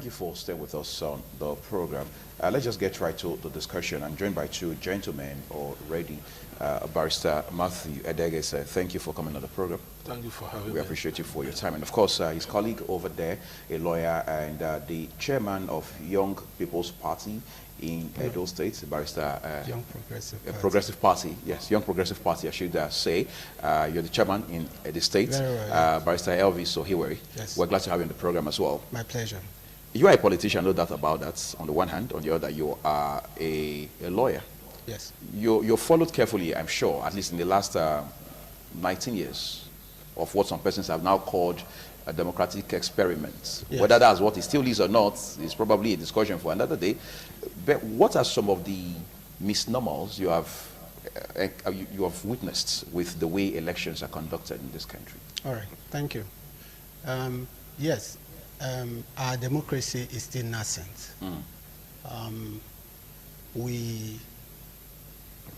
thank you for staying with us on the program. Let's just get right to the discussion. I'm joined by two gentlemen already. Barrister Matthew Edegese, thank you for coming on the program. Thank you for having me. We appreciate you for your time. And of course, his colleague over there, a lawyer and the chairman of Young People's Party in Edo State, Barrister... Young Progressive Party. Progressive Party, yes, Young Progressive Party, I should say. You're the chairman in Edo State, Barrister Elvis Ohiweri. Yes. We're glad to have you on the program as well. My pleasure. You are a politician, no doubt about that, on the one hand. On the other, you are a lawyer. Yes. You followed carefully, I'm sure, at least in the last 19 years, of what some persons have now called a democratic experiment. Yes. Whether that's what it still is or not is probably a discussion for another day. But what are some of the misnomers you have witnessed with the way elections are conducted in this country? All right. Thank you. Yes. Our democracy is still nascent.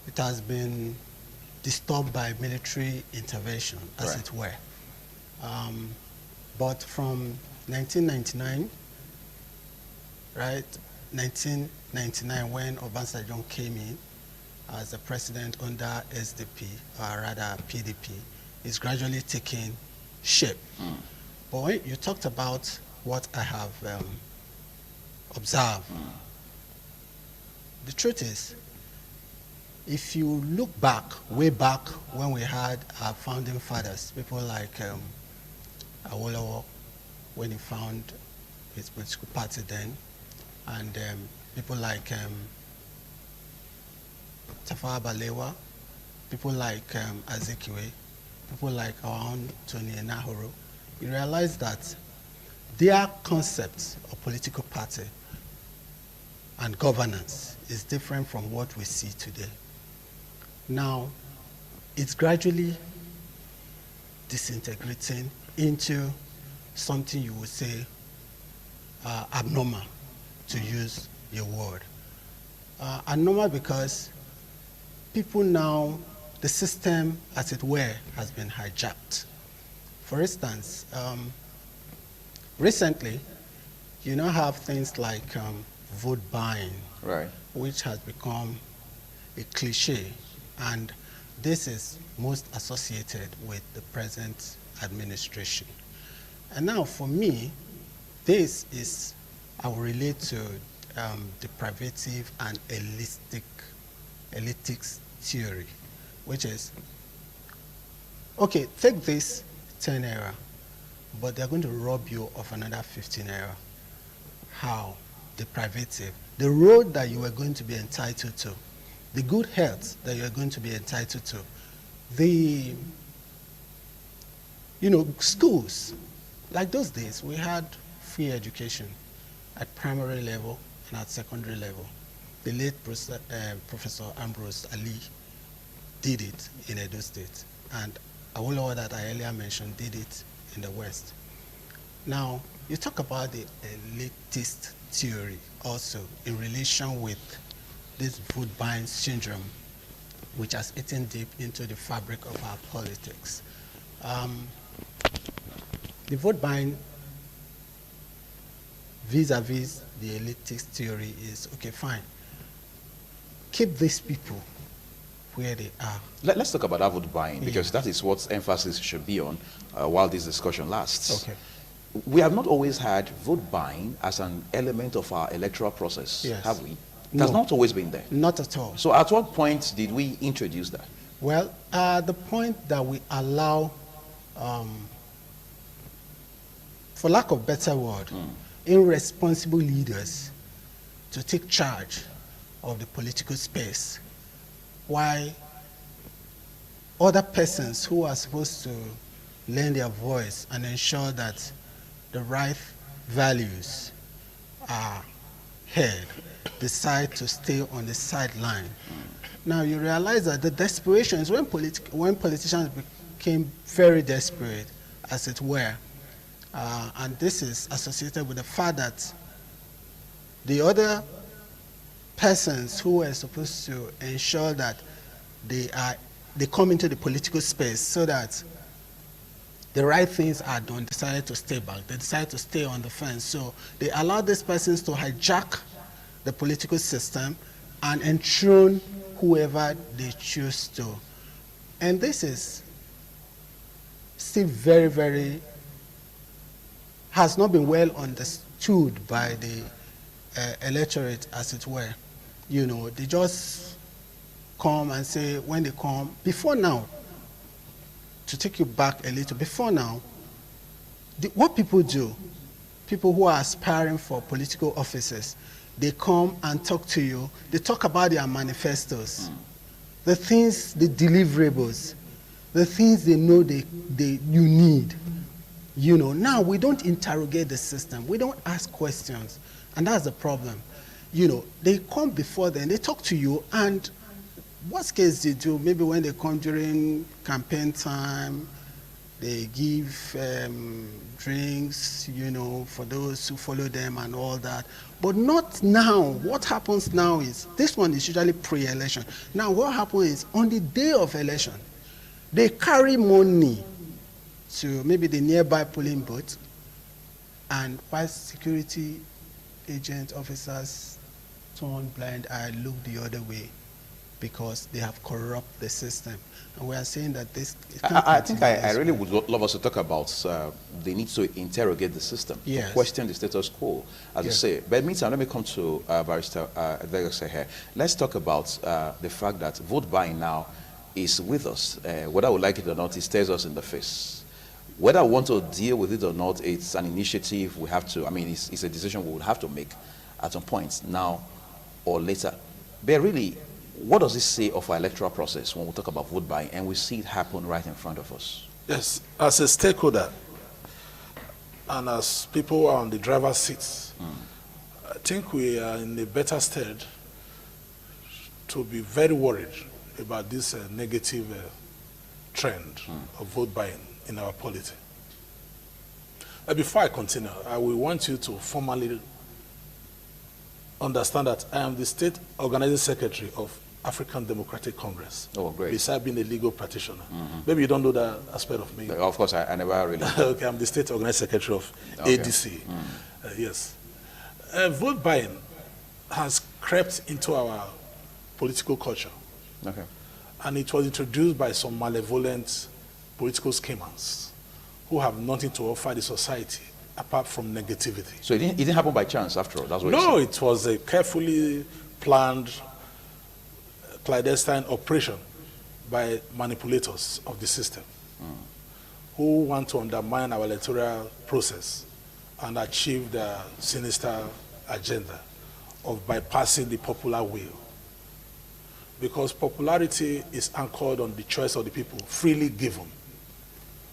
It has been disturbed by military intervention, as it were. But from 1999, 1999, when Obasanjo came in as the president under SDP, or rather PDP, is gradually taking shape. But when you talked about what I have observed, the truth is, if you look back, way back when we had our founding fathers, people like Awolowo, when he found his political party then, and people like Tafawa Balewa, people like Azikiwe, people like our own Tony Enahoro, you realize that their concept of political party and governance is different from what we see today. Now, it's gradually disintegrating into something you would say abnormal, to use your word. Abnormal because people now, the system, as it were, has been hijacked. For instance, recently, you now have things like vote buying, which has become a cliche, and this is most associated with the present administration. And now for me, this is, I will relate to deprivative and elitist theory, which is, okay, take this 10 naira, but they're going to rob you of another 15 naira. How? Deprivative. The road that you were going to be entitled to, the good health that you're going to be entitled to, the, schools. Like those days, we had free education at primary level and at secondary level. The late Professor Ambrose Ali did it in Edo State, and Awolowo, that I earlier mentioned, did it in the West. Now, you talk about the elitist theory also in relation with this vote buying syndrome, which has eaten deep into the fabric of our politics. The vote buying vis-a-vis the elitist theory is, okay, fine, keep these people where they are. Let's talk about that vote buying, because that is what emphasis should be on while this discussion lasts. Okay. We have not always had vote buying as an element of our electoral process, have we? It has not always been there. Not at all. So at what point did we introduce that? Well, the point that we allow, for lack of better word, irresponsible leaders to take charge of the political space, while other persons who are supposed to lend their voice and ensure that the right values are heard, decide to stay on the sideline. Now you realize that the desperation is when politicians became very desperate, as it were, and this is associated with the fact that the other persons who were supposed to ensure that they come into the political space so that the right things are done, decided to stay back. They decided to stay on the fence. So they allowed these persons to hijack the political system and enthrone whoever they choose to. And this is still very, very, has not been well understood by the electorate, as it were. You know, they just come and say, when they come, before now, to take you back a little, before now, what people do, people who are aspiring for political offices, they come and talk to you, they talk about their manifestos, the things, the deliverables, the things they know you need. You know, now we don't interrogate the system, we don't ask questions, and that's the problem. You know, they come before then, they talk to you, and worst case they do, maybe when they come during campaign time, they give drinks, you know, for those who follow them and all that. But not now. What happens now is, this one is usually pre-election. Now what happens is, on the day of election, they carry money to maybe the nearby polling booth, and while security agent officers turn blind eye, look the other way, because they have corrupted the system. And we are saying that this... I think I really would love us to talk about the need to interrogate the system, yes, to question the status quo, as you say. But meantime, let me come to Barrister Adegose here. Let's talk about the fact that vote buying now is with us. Whether we like it or not, it stares us in the face. Whether we want to deal with it or not, it's an initiative we have to, I mean, it's a decision we would have to make at some point, now or later. But really, what does this say of our electoral process when we talk about vote buying and we see it happen right in front of us? Yes, as a stakeholder and as people who are on the driver's seats, I think we are in a better stead to be very worried about this negative trend of vote buying in our polity. Before I continue, I will want you to formally understand that I am the State Organizing Secretary of African Democratic Congress. Oh, great. Besides being a legal practitioner. Maybe you don't know that aspect of me. Of course, I never really... Okay, I'm the State Organizing Secretary of ADC. Yes. Vote buying has crept into our political culture. Okay. And it was introduced by some malevolent political schemers who have nothing to offer the society apart from negativity. So it didn't happen by chance, after all? That's what No, it was a carefully planned clandestine operation by manipulators of the system who want to undermine our electoral process and achieve their sinister agenda of bypassing the popular will. Because popularity is anchored on the choice of the people, freely given,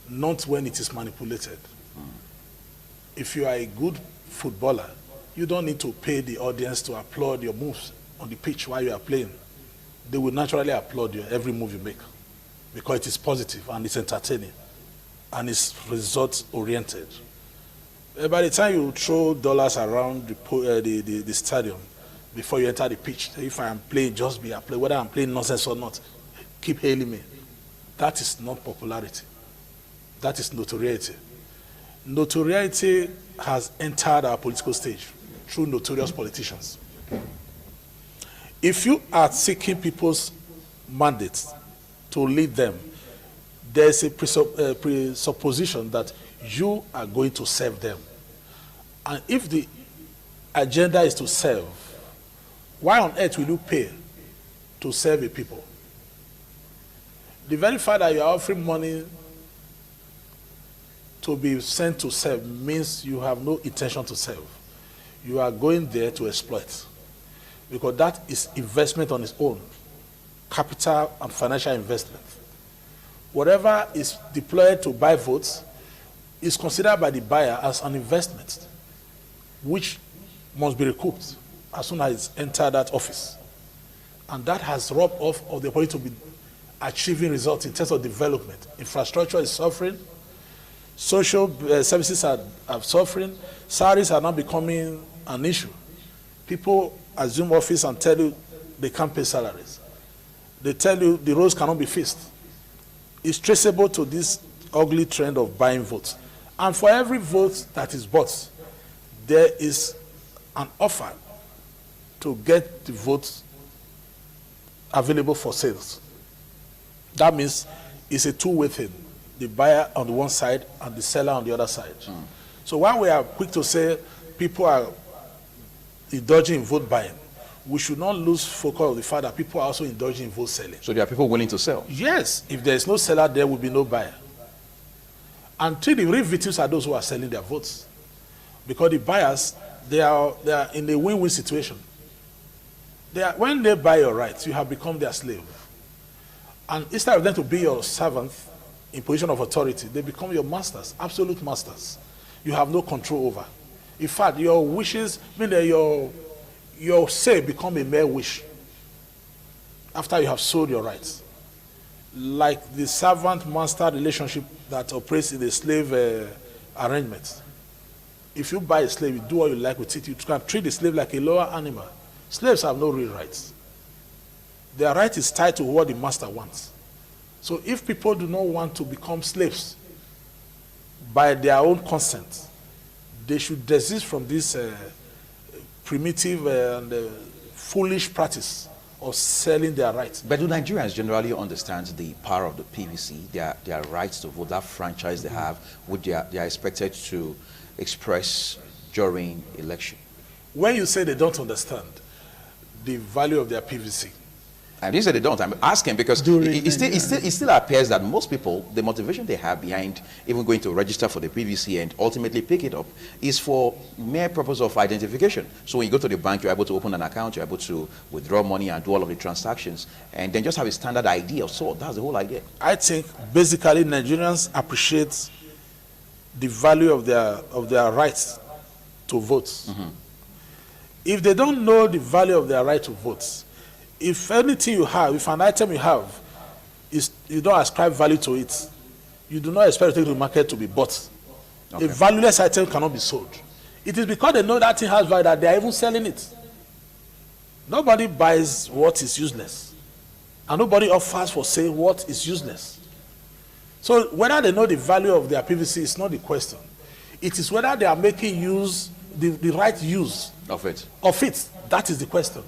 not when it is manipulated. If you are a good footballer, you don't need to pay the audience to applaud your moves on the pitch while you are playing. They will naturally applaud you every move you make because it is positive and it's entertaining and it's result-oriented. By the time you throw dollars around the stadium before you enter the pitch, if I am playing, just be a play, whether I'm playing nonsense or not, keep hailing me. That is not popularity. That is notoriety. Notoriety has entered our political stage through notorious politicians. If you are seeking people's mandates to lead them, there's a presupposition that you are going to serve them. And if the agenda is to serve, why on earth will you pay to serve a people? The very fact that you are offering money to be sent to serve means you have no intention to serve. You are going there to exploit, because that is investment on its own, capital and financial investment. Whatever is deployed to buy votes is considered by the buyer as an investment, which must be recouped as soon as it's entered that office. And that has robbed off of the ability to be achieving results in terms of development. Infrastructure is suffering, social services are suffering, salaries are now becoming an issue. People assume office and tell you they can't pay salaries. They tell you the roads cannot be fixed. It's traceable to this ugly trend of buying votes. And for every vote that is bought, there is an offer to get the votes available for sales. That means it's a two-way thing. The buyer on the one side and the seller on the other side. So while we are quick to say people are indulging in vote buying, we should not lose focus of the fact that people are also indulging in vote selling. So there are people willing to sell? Yes. If there is no seller, there will be no buyer. Until the real victims are those who are selling their votes. Because the buyers, they are in a win-win situation. When they buy your rights, you have become their slave. And instead of them to be your servant in position of authority, they become your masters, absolute masters. You have no control over. In fact, your wishes, mean that your say become a mere wish after you have sold your rights. Like the servant-master relationship that operates in a slave arrangement. If you buy a slave, you do what you like with it. You can treat the slave like a lower animal. Slaves have no real rights. Their right is tied to what the master wants. So if people do not want to become slaves by their own consent, they should desist from this primitive and foolish practice of selling their rights. But do Nigerians generally understand the power of the PVC, their rights to vote, that franchise they have, which they are expected to express during election? When you say they don't understand the value of their PVC, and they say they don't. I'm asking because it still appears that most people, the motivation they have behind even going to register for the PVC and ultimately pick it up is for mere purpose of identification. So when you go to the bank, you're able to open an account, you're able to withdraw money and do all of the transactions, and then just have a standard ID of sort. That's the whole idea. I think basically Nigerians appreciate the value of their rights to vote. If they don't know the value of their right to vote, if anything you have, if an item you have, you don't ascribe value to it, you do not expect to take to the market to be bought. Okay. A valueless item cannot be sold. It is because they know that thing has value that they are even selling it. Nobody buys what is useless. And nobody offers for sale what is useless. So whether they know the value of their PVC is not the question. It is whether they are making use, the right use of it. That is the question.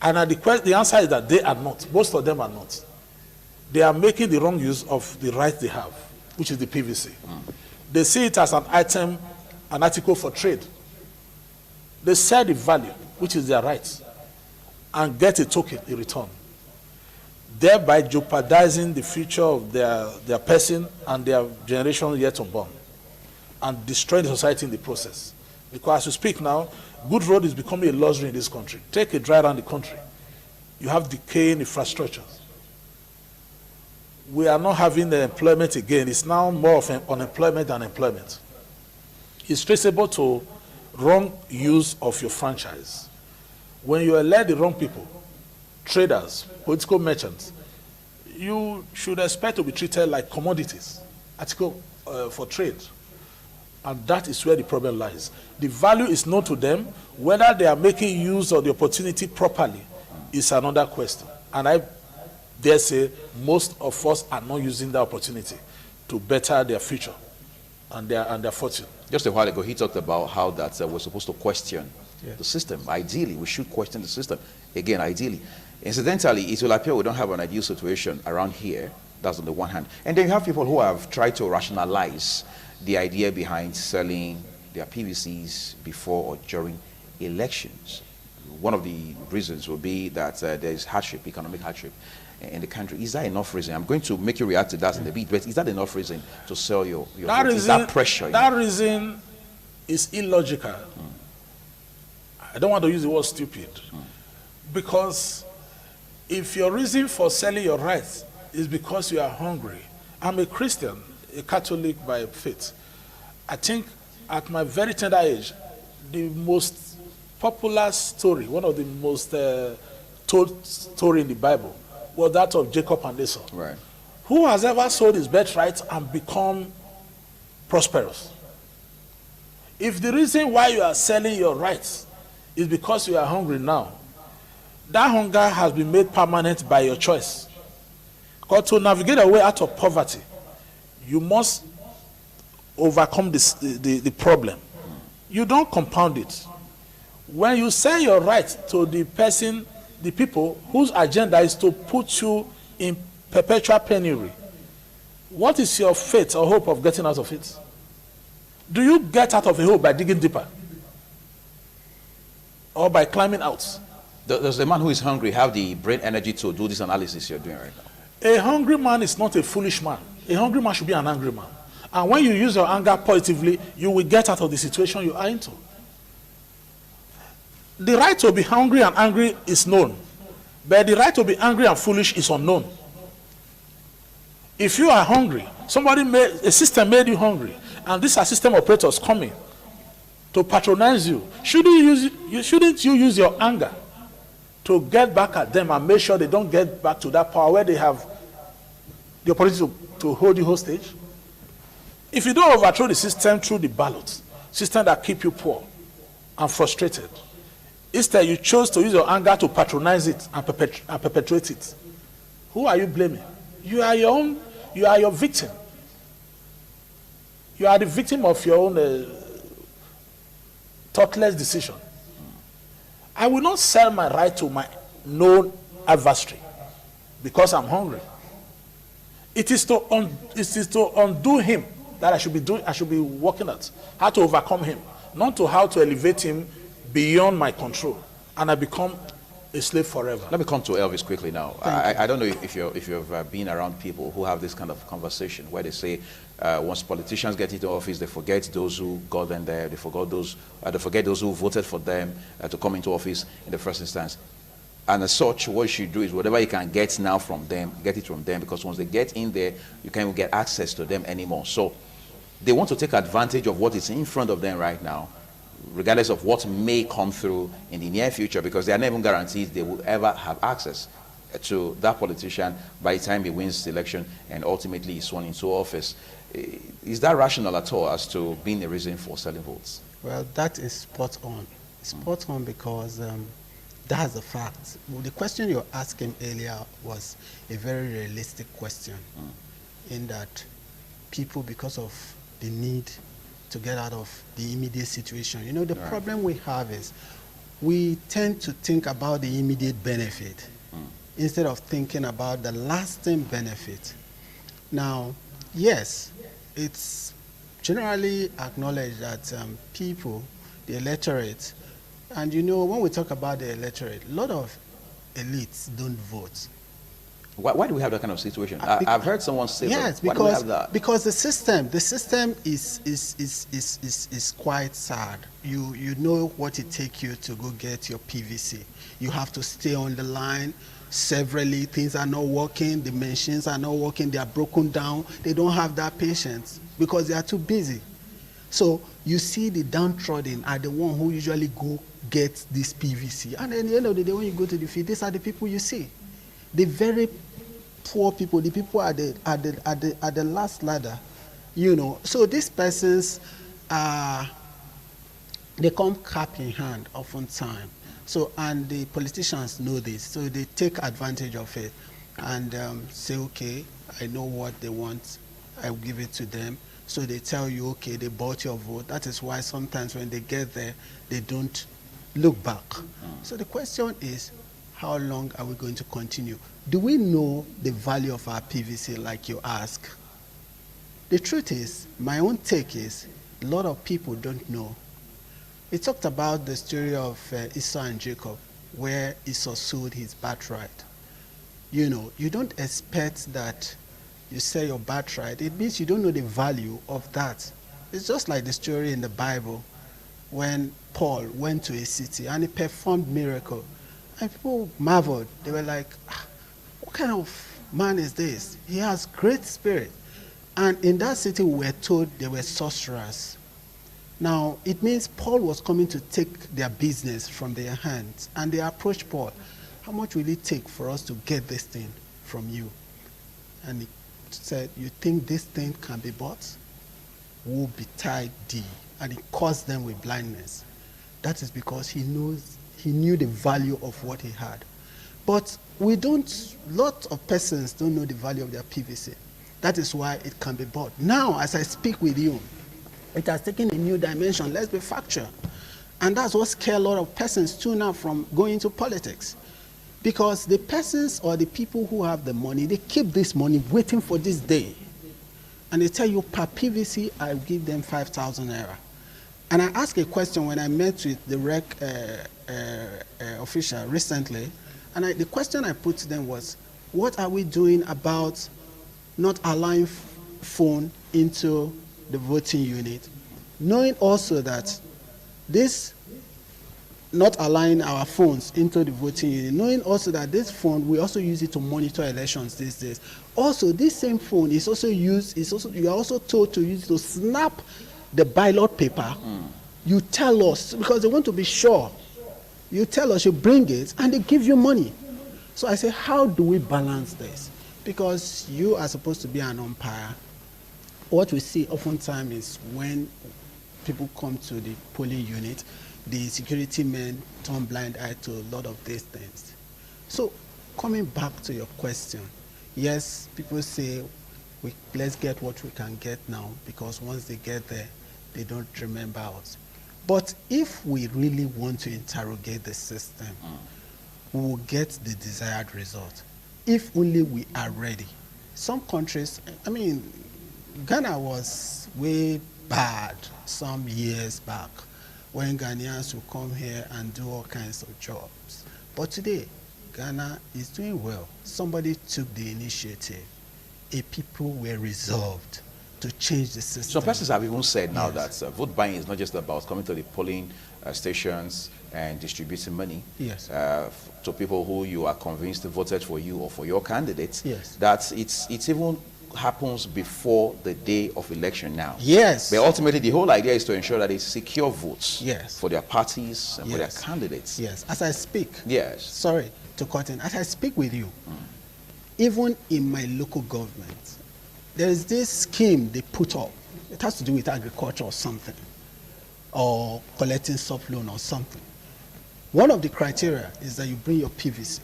And the answer is that they are not. Most of them are not. They are making the wrong use of the right they have, which is the PVC. They see it as an item, an article for trade. They sell the value, which is their right, and get a token in return, thereby jeopardizing the future of their person and their generation yet unborn, and destroying the society in the process. Because as you speak now, good road is becoming a luxury in this country. Take a drive around the country. You have decaying infrastructures. We are not having the employment again. It's now more of an unemployment than employment. It's traceable to wrong use of your franchise. When you elect the wrong people, traders, political merchants, you should expect to be treated like commodities, article for trade. And that is where the problem lies. The value is known to them. Whether they are making use of the opportunity properly is another question. And I dare say most of us are not using the opportunity to better their future and their fortune. Just a while ago, he talked about how that we're supposed to question the system. Ideally, we should question the system. Again, ideally. Incidentally, it will appear we don't have an ideal situation around here. That's on the one hand. And then you have people who have tried to rationalize the idea behind selling their PVCs before or during elections. One of the reasons will be that there is hardship, economic hardship in the country. Is that enough reason? I'm going to make you react to that in a bit, but is that enough reason to sell your vote? Is that pressure? That reason is illogical. I don't want to use the word stupid. Because if your reason for selling your rights is because you are hungry, I'm a Christian, a Catholic by faith. I think at my very tender age, the most popular story, one of the most told story in the Bible, was that of Jacob and Esau. Right. Who has ever sold his birthright and become prosperous? If the reason why you are selling your rights is because you are hungry now, that hunger has been made permanent by your choice. Because to navigate a way out of poverty, You must overcome the problem. You don't compound it. When you say your right to the person, the people whose agenda is to put you in perpetual penury, what is your faith or hope of getting out of it? Do you get out of a hole by digging deeper? Or by climbing out? Does the man who is hungry have the brain energy to do this analysis you're doing right now? A hungry man is not a foolish man. A hungry man should be an angry man. And when you use your anger positively, you will get out of the situation you are into. The right to be hungry and angry is known, but the right to be angry and foolish is unknown. If you are hungry, a system made you hungry, and these are system operators coming to patronize you, shouldn't you use your anger to get back at them and make sure they don't get back to that power where they have the opportunity to hold you hostage? If you don't overthrow the system through the ballot, system that keep you poor and frustrated, instead you chose to use your anger to patronize it and perpetuate it, who are you blaming? You are your victim. You are the victim of your own thoughtless decision. I will not sell my right to my known adversary because I'm hungry. It is to undo him that I should be working at, how to overcome him, not to how to elevate him beyond my control, and I become a slave forever. Let me come to Elvis quickly now. I don't know if you've been around people who have this kind of conversation where they say once politicians get into office, they forget those who got them there, they forget those who voted for them to come into office in the first instance. And as such, what you should do is whatever you can get now from them, get it from them, because once they get in there, you can't even get access to them anymore. So they want to take advantage of what is in front of them right now, regardless of what may come through in the near future, because they are never guaranteed they will ever have access to that politician by the time he wins the election and ultimately is sworn into office. Is that rational at all as to being a reason for selling votes? Well, that is spot on. Spot on because that's a fact. Well, the question you were asking earlier was a very realistic question, in that people, because of the need to get out of the immediate situation. You know, the problem we have is we tend to think about the immediate benefit instead of thinking about the lasting benefit. Now, yes, it's generally acknowledged that people, the electorate, and you know, when we talk about the electorate, a lot of elites don't vote. Why do we have that kind of situation? I've heard someone say yes, that. Why do we have that? Because the system is quite sad. You know what it takes you to go get your PVC. You have to stay on the line severally. Things are not working. The machines are not working. They are broken down. They don't have that patience because they are too busy. So you see the downtrodden are the one who usually go get this PVC. And at the end of the day, when you go to the field, these are the people you see. The very poor people, the people at the last ladder, you know. So these persons, they come cap in hand oftentimes. So, and the politicians know this, so they take advantage of it and say, okay, I know what they want, I'll give it to them. So they tell you, okay, they bought your vote. That is why sometimes when they get there, they don't look back. So the question is, how long are we going to continue? Do we know the value of our PVC like you ask? The truth is, my own take is, a lot of people don't know. We talked about the story of Esau and Jacob, where Esau sold his birthright. You know, you don't expect that you sell your birthright. It means you don't know the value of that. It's just like the story in the Bible when Paul went to a city and he performed miracle. And people marveled. They were like, what kind of man is this? He has great spirit. And in that city, we were told they were sorcerers. Now, it means Paul was coming to take their business from their hands. And they approached Paul. How much will it take for us to get this thing from you? And he said, you think this thing can be bought? Woe betide thee. And he caused them with blindness. That is because he knew the value of what he had. But lots of persons don't know the value of their PVC. That is why it can be bought. Now, as I speak with you, it has taken a new dimension. Let's be factual. And that's what scares a lot of persons too now from going into politics. Because the persons or the people who have the money, they keep this money waiting for this day. And they tell you, per PVC, I give them 5,000 naira. And I asked a question when I met with the REC official recently. And the question I put to them was, what are we doing about not allowing phone into the voting unit? Knowing also that this not allowing our phones into the voting unit, knowing also that this phone, we also use it to monitor elections these days. Also, this same phone is also used, you are also told to use it to snap the ballot paper. You tell us, because they want to be sure. You tell us, you bring it, and they give you money. So I say, how do we balance this? Because you are supposed to be an umpire. What we see oftentimes is when people come to the polling unit, the security men turn blind eye to a lot of these things. So coming back to your question, yes, people say, let's get what we can get now, because once they get there, they don't remember us. But if we really want to interrogate the system, we will get the desired result, if only we are ready. Some countries, I mean, Ghana was way bad some years back, when Ghanaians would come here and do all kinds of jobs. But today, Ghana is doing well. Somebody took the initiative. A people were resolved to change the system. Some persons have even said now Yes. that vote buying is not just about coming to the polling stations and distributing money Yes. To people who you are convinced voted for you or for your candidates. Yes. That it's even happens before the day of election now. Yes. But ultimately, the whole idea is to ensure that they secure votes Yes. for their parties and for their Yes. candidates. Yes. As I speak, Yes. sorry to cut in, as I speak with you, even in my local government, there is this scheme they put up. It has to do with agriculture or something, or collecting sub-loan or something. One of the criteria is that you bring your PVC.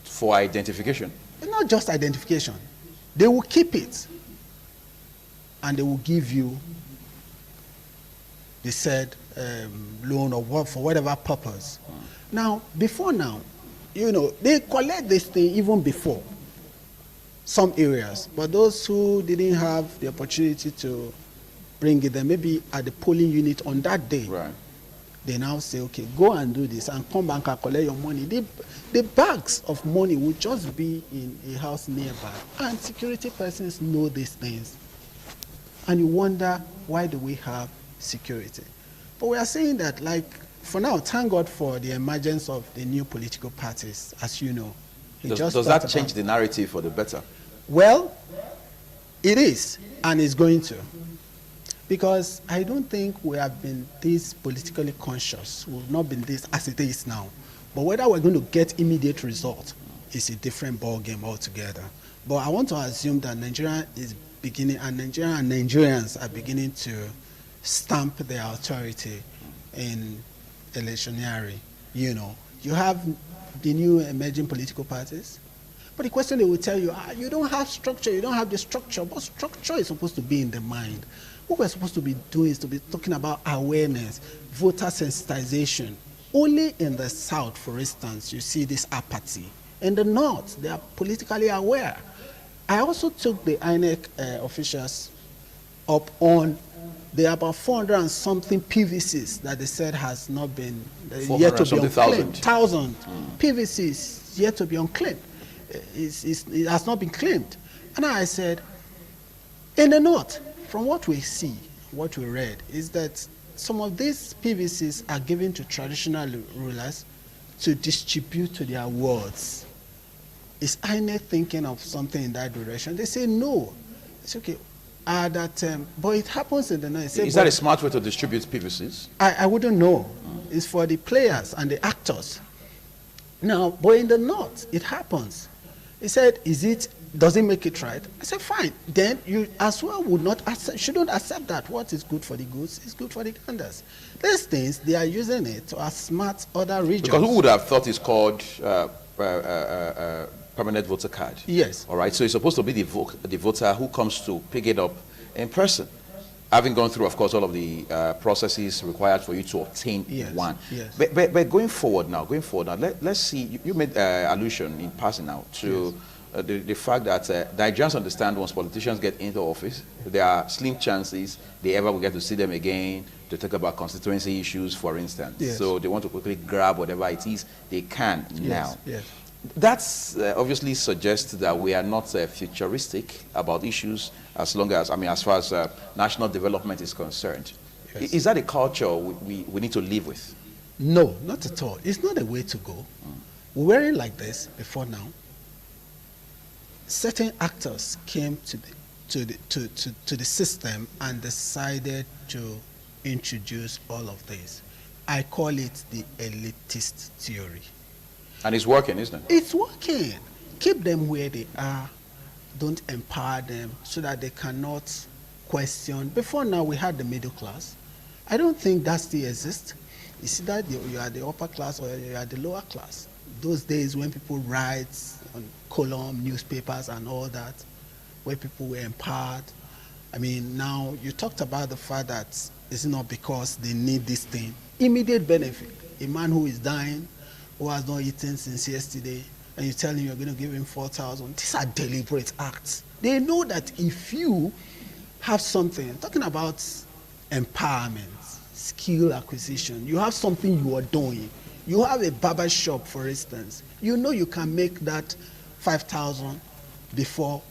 For identification. It's not just identification. They will keep it, and they will give you, they said, loan or what, for whatever purpose. Now, before now, you know, they collect this thing even before some areas, but those who didn't have the opportunity to bring it there, maybe at the polling unit on that day, Right. they now say, okay, go and do this and come back and collect your money. The bags of money will just be in a house nearby, and security persons know these things. And you wonder, why do we have security? But we are saying that, like, for now, thank God for the emergence of the new political parties, as you know. Does that change the narrative for the better? Well, it is, and it's going to. Because I don't think we have been this politically conscious. We've not been this as it is now. But whether we're going to get immediate result is a different ballgame altogether. But I want to assume that Nigeria is beginning, and Nigeria and Nigerians are beginning to stamp their authority in electioneering. You know, you have the new emerging political parties. But the question they will tell you, you don't have structure, you don't have the structure. But structure is supposed to be in the mind. What we're supposed to be doing is to be talking about awareness, voter sensitization. Only in the South, for instance, you see this apathy. In the North, they are politically aware. I also took the INEC officials up on the about 400 and something PVCs that they said has not been yet to be unclaimed. 1,000 PVCs yet to be unclaimed. It has not been claimed. And I said, in the North, from what we see, what we read, is that some of these PVCs are given to traditional rulers to distribute to their wards. Is INEC thinking of something in that direction? They say no. It's okay. But it happens in the night. Is that a smart way to distribute PVCs? I wouldn't know. It's for the players and the actors. Now, but in the North, it happens. He said, does it make it right? I said, fine. Then you as well shouldn't accept that what is good for the goose is good for the ganders. These things, they are using it to outsmart other regions. Because who would have thought it's called permanent voter card. Yes. All right. So it's supposed to be the voter who comes to pick it up in person, having gone through, of course, all of the processes required for you to obtain one. Yes. But going forward now, let's see. You made allusion in passing now to the fact that Nigerians understand once politicians get into office, there are slim chances they ever will get to see them again to talk about constituency issues, for instance. Yes. So they want to quickly grab whatever it is they can now. Yes. That's obviously suggests that we are not futuristic about issues as long as, as far as national development is concerned. Yes. Is that a culture we need to live with? No, not at all. It's not a way to go. We weren't like this before now. Certain actors came to the system and decided to introduce all of this. I call it the elitist theory. And it's working, isn't it? It's working. Keep them where they are. Don't empower them so that they cannot question. Before now, we had the middle class. I don't think that still exists. You see that you are the upper class or you are the lower class. Those days when people write on column, newspapers and all that, where people were empowered. Now you talked about the fact that it's not because they need this thing. Immediate benefit. A man who is dying, who has not eaten since yesterday, and you tell him you're going to give him 4,000. These are deliberate acts. They know that if you have something, talking about empowerment, skill acquisition, you have something you are doing. You have a barber shop, for instance. You know you can make that 5,000 before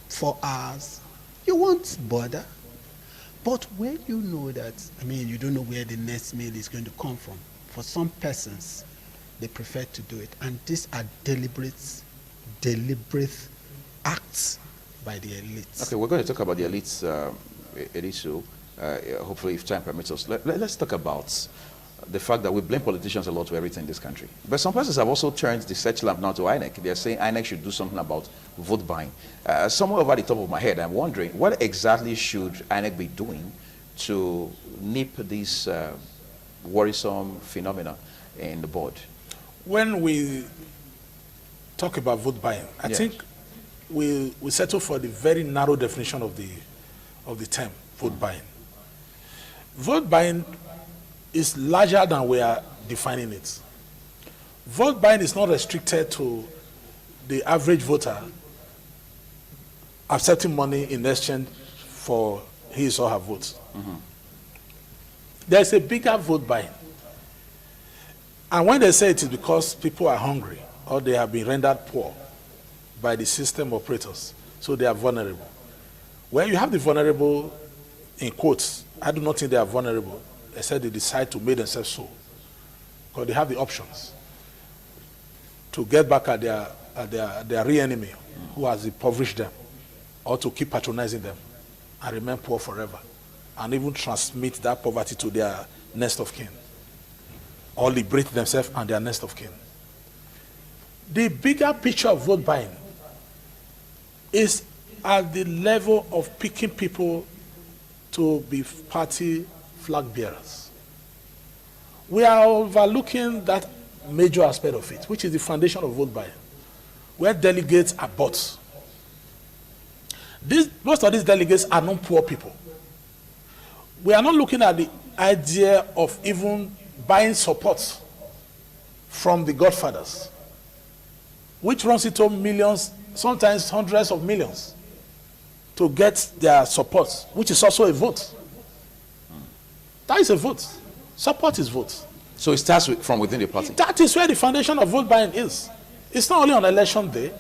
4 hours. You won't bother. But when you know that, you don't know where the next meal is going to come from. For some persons, they prefer to do it. And these are deliberate acts by the elites. Okay, we're going to talk about the elites, issue. Hopefully, if time permits us. Let's talk about the fact that we blame politicians a lot for everything in this country. But some persons have also turned the search lamp now to INEC. They're saying INEC should do something about vote buying. Somewhere over the top of my head, I'm wondering, what exactly should INEC be doing to nip this worrisome phenomena in the board? When we talk about vote buying, I think we settle for the very narrow definition of the term vote buying. Vote buying is larger than we are defining it. Vote buying is not restricted to the average voter accepting money in exchange for his or her votes. There's a bigger vote buying. And when they say it is because people are hungry or they have been rendered poor by the system operators, so they are vulnerable. When you have the vulnerable, in quotes, I do not think they are vulnerable, except they decide to make themselves so. Because they have the options to get back at their real enemy who has impoverished them, or to keep patronizing them and remain poor forever, and even transmit that poverty to their next of kin, or liberate themselves and their next of kin. The bigger picture of vote buying is at the level of picking people to be party flag bearers. We are overlooking that major aspect of it, which is the foundation of vote buying, where delegates are bought. Most of these delegates are not poor people. We are not looking at the idea of even buying support from the godfathers, which runs into millions, sometimes hundreds of millions, to get their support, which is also a vote. That is a vote. Support is vote. So it starts from within the party. That is where the foundation of vote buying is. It's not only on election day.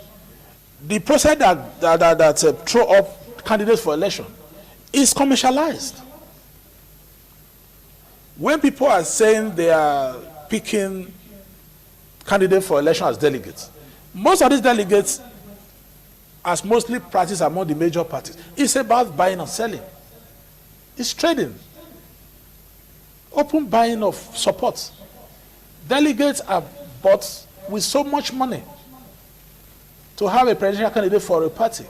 The process that throw up candidates for election is commercialized. When people are saying they are picking candidates for election as delegates, most of these delegates, as mostly practiced among the major parties, it's about buying and selling. It's trading. Open buying of support. Delegates are bought with so much money to have a presidential candidate for a party,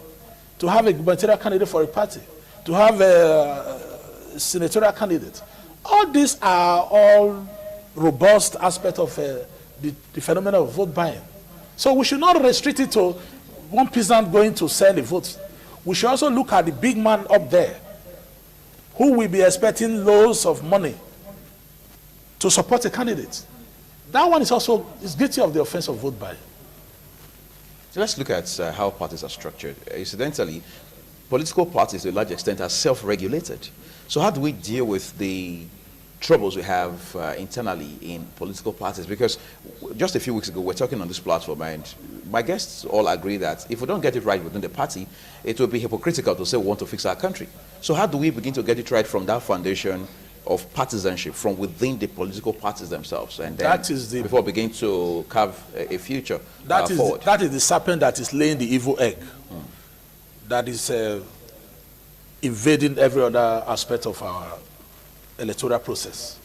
to have a gubernatorial candidate for a party, to have a senatorial candidate. All these are all robust aspects of the phenomenon of vote buying. So we should not restrict it to one peasant going to sell the votes. We should also look at the big man up there who will be expecting loads of money to support a candidate. That one is also guilty of the offense of vote buying. So let's look at how parties are structured. Incidentally, political parties to a large extent are self-regulated. So how do we deal with the troubles we have internally in political parties? Because just a few weeks ago, we were talking on this platform, and my guests all agree that if we don't get it right within the party, it will be hypocritical to say we want to fix our country. So how do we begin to get it right from that foundation of partisanship, from within the political parties themselves, and then before we begin to carve a future forward? That is the serpent that is laying the evil egg, that is invading every other aspect of our electoral process.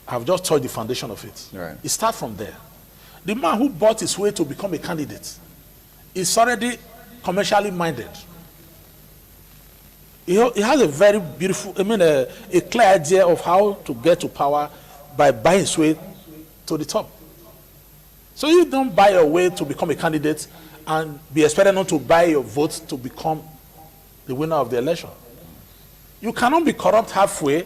I've just touched the foundation of it. Right. It starts from there. The man who bought his way to become a candidate is already commercially minded. He has a very beautiful, a clear idea of how to get to power by buying his way to the top. So you don't buy your way to become a candidate and be expected not to buy your votes to become the winner of the election. You cannot be corrupt halfway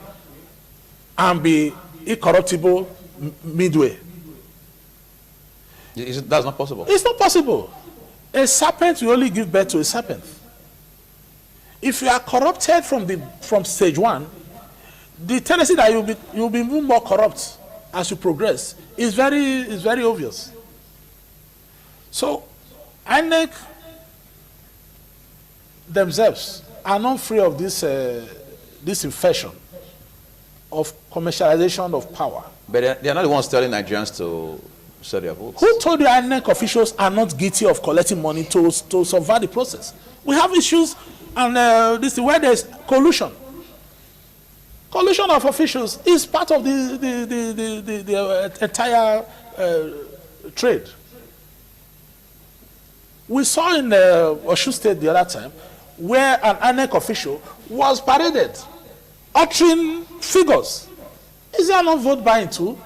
and be incorruptible midway. That's not possible. It's not possible. A serpent will only give birth to a serpent. If you are corrupted from stage one, the tendency that you'll be more corrupt as you progress is very obvious. So INEC themselves are not free of this infection of commercialization of power. But they're not the ones telling Nigerians to sell their votes. Who told you INEC officials are not guilty of collecting money to subvert the process? We have issues, and this is where there's collusion. Collusion of officials is part of the entire trade. We saw in Osun State the other time where an INEC official was paraded, uttering figures. Is there no vote buying too?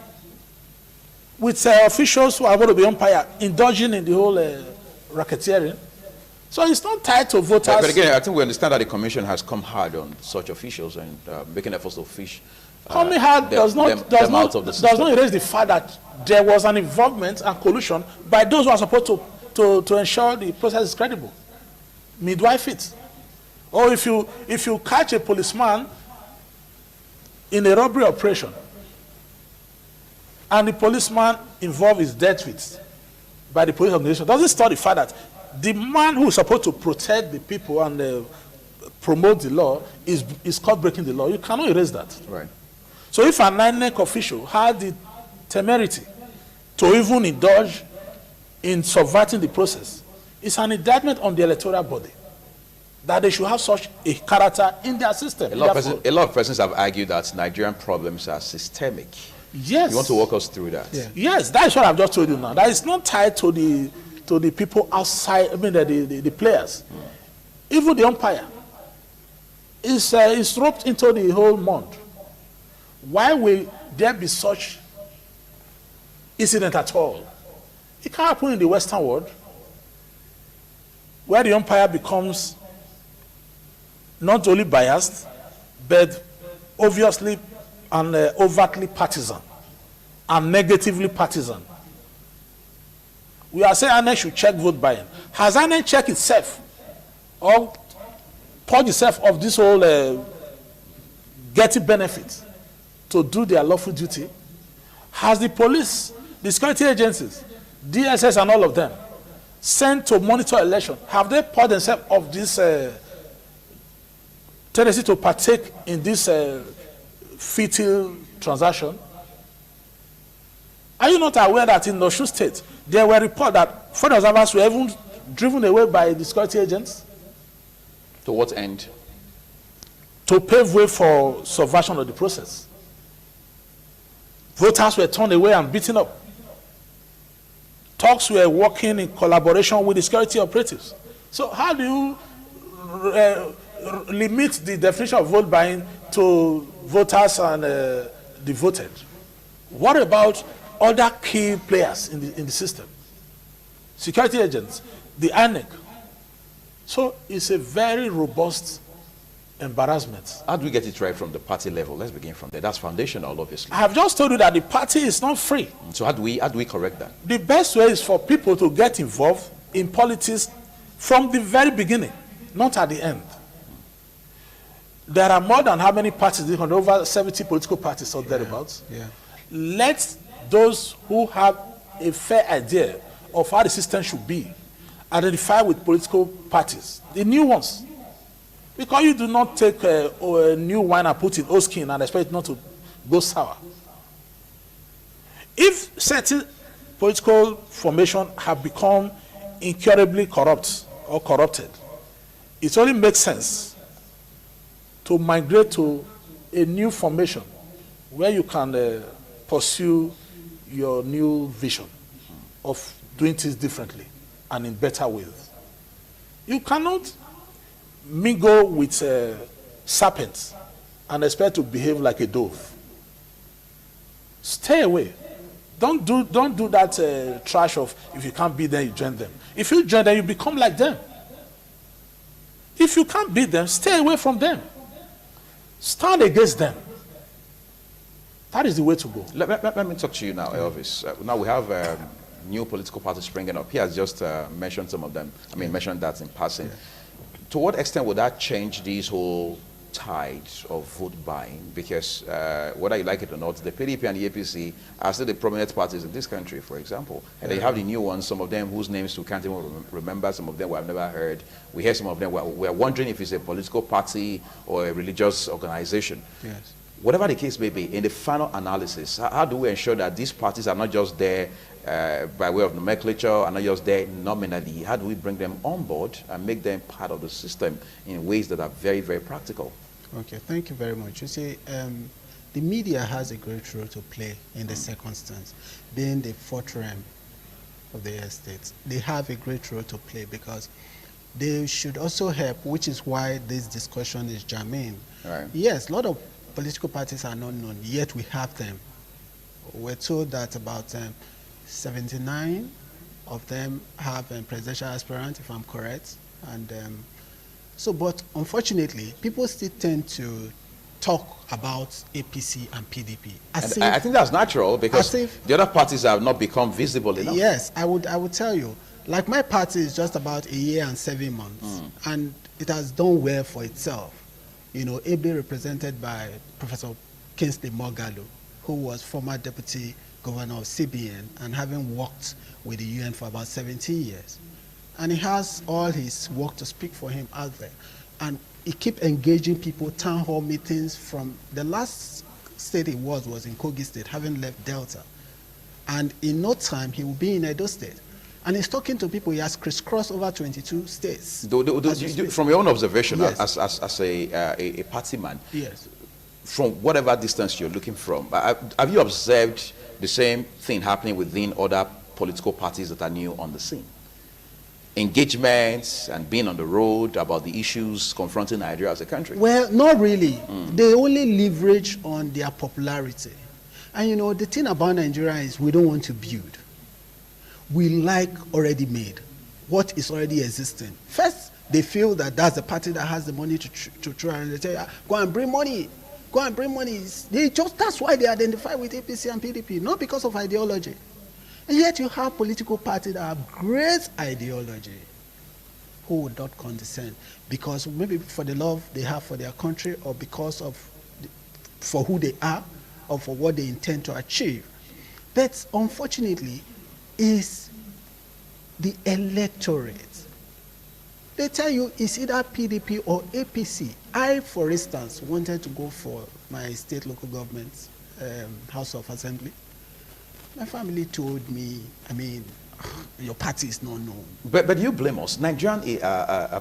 With officials who are going to be umpire indulging in the whole racketeering. So it's not tied to voters. But again, I think we understand that the commission has come hard on such officials and making efforts to fish. Coming hard does not erase the fact that there was an involvement and collusion by those who are supposed to ensure the process is credible. Midwife it. Or if you catch a policeman in a robbery operation and the policeman involved is dealt with by the police organization, doesn't stop the fact that the man who is supposed to protect the people and promote the law is caught breaking the law. You cannot erase that. Right. So if an INEC official had the temerity to even indulge in subverting the process, it's an indictment on the electoral body that they should have such a character in their system. A lot of persons have argued that Nigerian problems are systemic. Yes. You want to walk us through that? Yeah. Yes, that's what I've just told you now. That is not tied to the people outside, the players. Even the umpire is roped into the whole mud. Why will there be such incident at all? It can't happen in the Western world, where the umpire becomes not only biased, but obviously and overtly partisan and negatively partisan. We are saying INEC should check vote buying. Has INEC checked itself or purged itself of this whole getting benefit to do their lawful duty? Has the police, the security agencies, DSS and all of them sent to monitor election, have they purged themselves of this tendency to partake in this fetal transaction? Are you not aware that in Osun State, there were reports that foreign observers were even driven away by the security agents? To what end? To pave way for subversion of the process. Voters were turned away and beaten up. Talks were working in collaboration with the security operatives. So how do you limit the definition of vote buying to voters and the voted? What about other key players in the system? security agents, the INEC. So it's a very robust embarrassment. How do we get it right from the party level? Let's begin from there. That's foundational, obviously. I have just told you that the party is not free. So how do we correct that? The best way is for people to get involved in politics from the very beginning, not at the end. There are more than how many parties? Over 70 political parties or thereabouts. Yeah. Let those who have a fair idea of how the system should be identify with political parties, the new ones. Because you do not take a new wine and put in old skin and expect it not to go sour. If certain political formation have become incurably corrupt or corrupted, it only makes sense to migrate to a new formation where you can pursue your new vision of doing things differently and in better ways. You cannot mingle with serpents and expect to behave like a dove. Stay away. Don't do that trash of if you can't beat them, you join them. If you join them, you become like them. If you can't beat them, stay away from them. Stand against them. That is the way to go. Let me talk to you now, Elvis. Now we have new political parties springing up. He has just mentioned some of them. I mean, mentioned that in passing. Yeah. To what extent would that change these whole tides of vote buying? Because whether you like it or not, the PDP and the APC are still the prominent parties in this country, for example. And they have the new ones, some of them whose names we can't even remember, some of them we have never heard. We hear some of them, we're wondering if it's a political party or a religious organization. Yes. Whatever the case may be, in the final analysis, how do we ensure that these parties are not just there by way of nomenclature, are not just there nominally? How do we bring them on board and make them part of the system in ways that are very, very practical? Okay, thank you very much. You see, the media has a great role to play in the circumstance. Being the fourth realm of the estates, they have a great role to play because they should also help, which is why this discussion is germane. Right. Yes, a lot of political parties are not known, yet we have them. We're told that about 79 of them have presidential aspirants, if I'm correct. And but unfortunately, people still tend to talk about APC and PDP. I think that's natural because the other parties have not become visible enough. Yes, I would tell you. Like my party is just about a year and 7 months, and it has done well for itself. You know, ably represented by Professor Kingsley Moghalu, who was former deputy governor of CBN and having worked with the UN for about 17 years. And he has all his work to speak for him out there. And he keeps engaging people, town hall meetings from the last state he was in Kogi State, having left Delta. And in no time, he will be in Edo State. And he's talking to people. He has crisscrossed over 22 states. From your own observation, yes, as a party man, yes, from whatever distance you're looking from, have you observed the same thing happening within other political parties that are new on the scene? Engagements and being on the road about the issues confronting Nigeria as a country? Well, not really. They only leverage on their popularity. And you know, the thing about Nigeria is we don't want to build. We like already made, what is already existing. First, they feel that that's the party that has the money to try, and they say, go and bring money. Go and bring money. That's why they identify with APC and PDP, not because of ideology. And yet you have political parties that have great ideology who would not condescend because maybe for the love they have for their country or because of for who they are or for what they intend to achieve. But unfortunately, is the electorate. They tell you it's either PDP or APC. I, for instance, wanted to go for my state local government House of Assembly. My family told me, I mean, your party is not known. But you blame us. Nigerian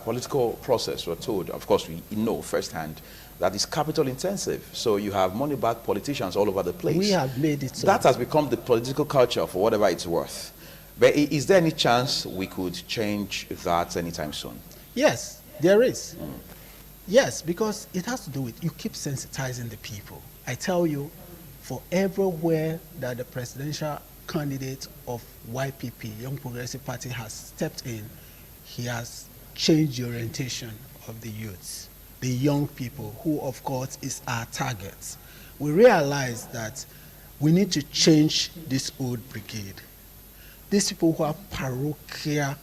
political process, we're told, of course, we know firsthand that is capital intensive. So you have money-backed politicians all over the place. We have made it so. That has become the political culture for whatever it's worth. But is there any chance we could change that anytime soon? Yes, there is. Yes, because it has to do with, you keep sensitizing the people. I tell you, for everywhere that the presidential candidate of YPP, Young Progressive Party, has stepped in, he has changed the orientation of the youths, the young people, who of course is our target. We realize that we need to change this old brigade. These people who have parochial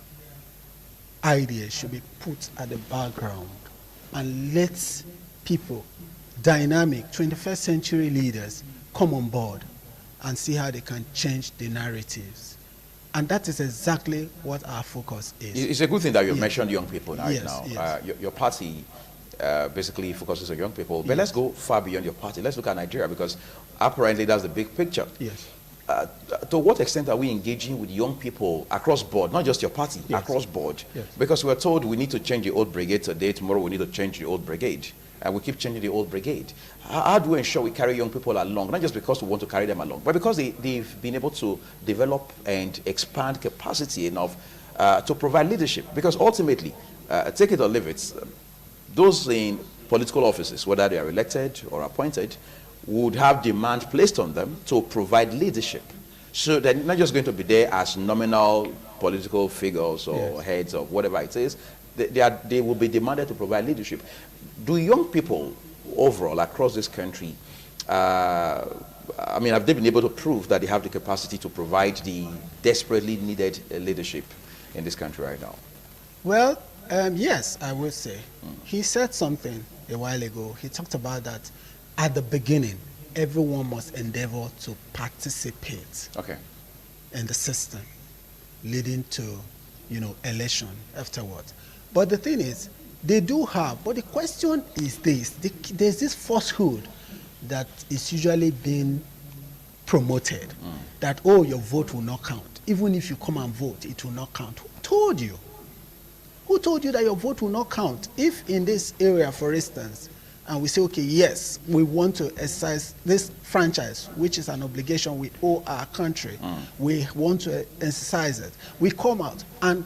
ideas should be put at the background and let people, dynamic 21st century leaders, come on board and see how they can change the narratives. And that is exactly what our focus is. It's a good thing that you Yes. mentioned young people right Yes, now. yes. Your party basically focuses on young people. But let's go far beyond your party. Let's look at Nigeria, because apparently that's the big picture. Yes. To what extent are we engaging with young people across board, not just your party, Yes. across board? Yes. Because we're told we need to change the old brigade today, tomorrow we need to change the old brigade. And we keep changing the old brigade. How do we ensure we carry young people along? Not just because we want to carry them along, but because they've been able to develop and expand capacity enough to provide leadership. Because ultimately, take it or leave it, those in political offices, whether they are elected or appointed, would have demand placed on them to provide leadership. So they're not just going to be there as nominal political figures or Yes. heads or whatever it is. They will be demanded to provide leadership. Do young people overall across this country, have they been able to prove that they have the capacity to provide the desperately needed leadership in this country right now? Well, yes, I would say. He said something a while ago. He talked about that at the beginning, everyone must endeavor to participate Okay. in the system, leading to, election afterwards. But the thing is, they do have, but the question is this, there's this falsehood that is usually being promoted, that, oh, your vote will not count. Even if you come and vote, it will not count. Who told you? Who told you that your vote will not count? If in this area, for instance, and we say, okay, yes, we want to exercise this franchise, which is an obligation we owe our country. We want to exercise it. We come out and